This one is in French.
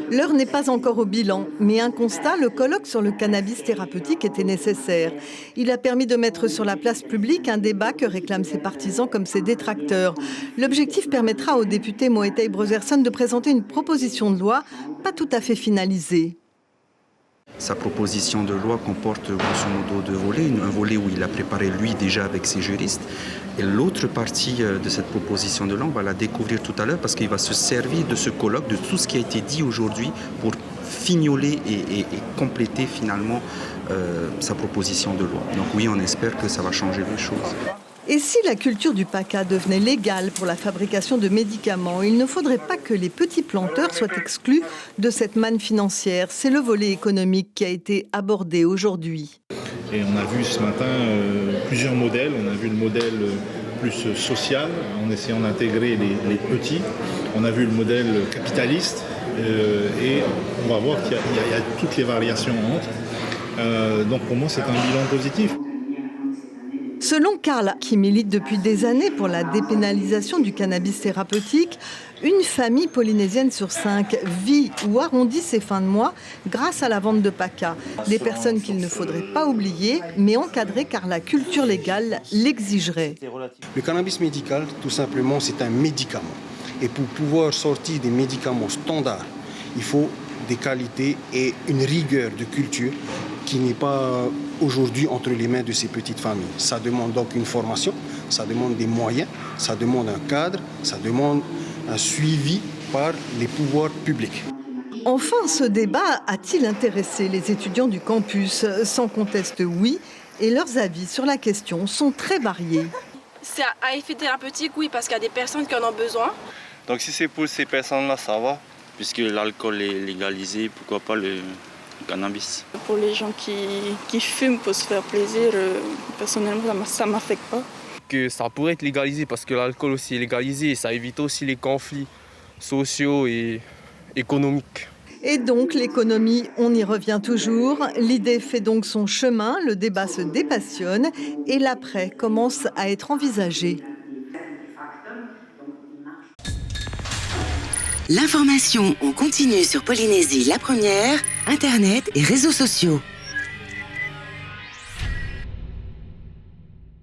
L'heure n'est pas encore au bilan, mais un constat, le colloque sur le cannabis thérapeutique était nécessaire. Il a permis de mettre sur la place publique un débat que réclament ses partisans comme ses détracteurs. L'objectif permettra au député Moëtei Brøzerson de présenter une proposition de loi pas tout à fait finalisée. Sa proposition de loi comporte grosso modo deux volets. Un volet où il a préparé lui déjà avec ses juristes. Et l'autre partie de cette proposition de loi, on va la découvrir tout à l'heure parce qu'il va se servir de ce colloque, de tout ce qui a été dit aujourd'hui pour fignoler et compléter finalement sa proposition de loi. Donc oui, on espère que ça va changer les choses. Et si la culture du PACA devenait légale pour la fabrication de médicaments, il ne faudrait pas que les petits planteurs soient exclus de cette manne financière. C'est le volet économique qui a été abordé aujourd'hui. Et on a vu ce matin plusieurs modèles. On a vu le modèle plus social, en essayant d'intégrer les petits. On a vu le modèle capitaliste et on va voir qu'il y a toutes les variations entre. Donc pour moi, c'est un bilan positif. Selon Karl, qui milite depuis des années pour la dépénalisation du cannabis thérapeutique, une famille polynésienne sur 5 vit ou arrondit ses fins de mois grâce à la vente de PACA. Des personnes qu'il ne faudrait pas oublier, mais encadrer car la culture légale l'exigerait. Le cannabis médical, tout simplement, c'est un médicament. Et pour pouvoir sortir des médicaments standards, il faut des qualités et une rigueur de culture qui n'est pas aujourd'hui entre les mains de ces petites familles. Ça demande donc une formation, ça demande des moyens, ça demande un cadre, ça demande un suivi par les pouvoirs publics. Enfin, ce débat a-t-il intéressé les étudiants du campus? Sans conteste, oui, et leurs avis sur la question sont très variés. C'est à effet thérapeutique, oui, parce qu'il y a des personnes qui en ont besoin. Donc si c'est pour ces personnes-là, ça va, puisque l'alcool est légalisé, pourquoi pas le cannabis. Pour les gens qui fument pour se faire plaisir, personnellement, ça ne m'affecte pas. Que ça pourrait être légalisé parce que l'alcool aussi est légalisé et ça évite aussi les conflits sociaux et économiques. Et donc l'économie, on y revient toujours. L'idée fait donc son chemin, le débat se dépassionne et l'après commence à être envisagé. L'information en continu sur Polynésie la première, Internet et réseaux sociaux.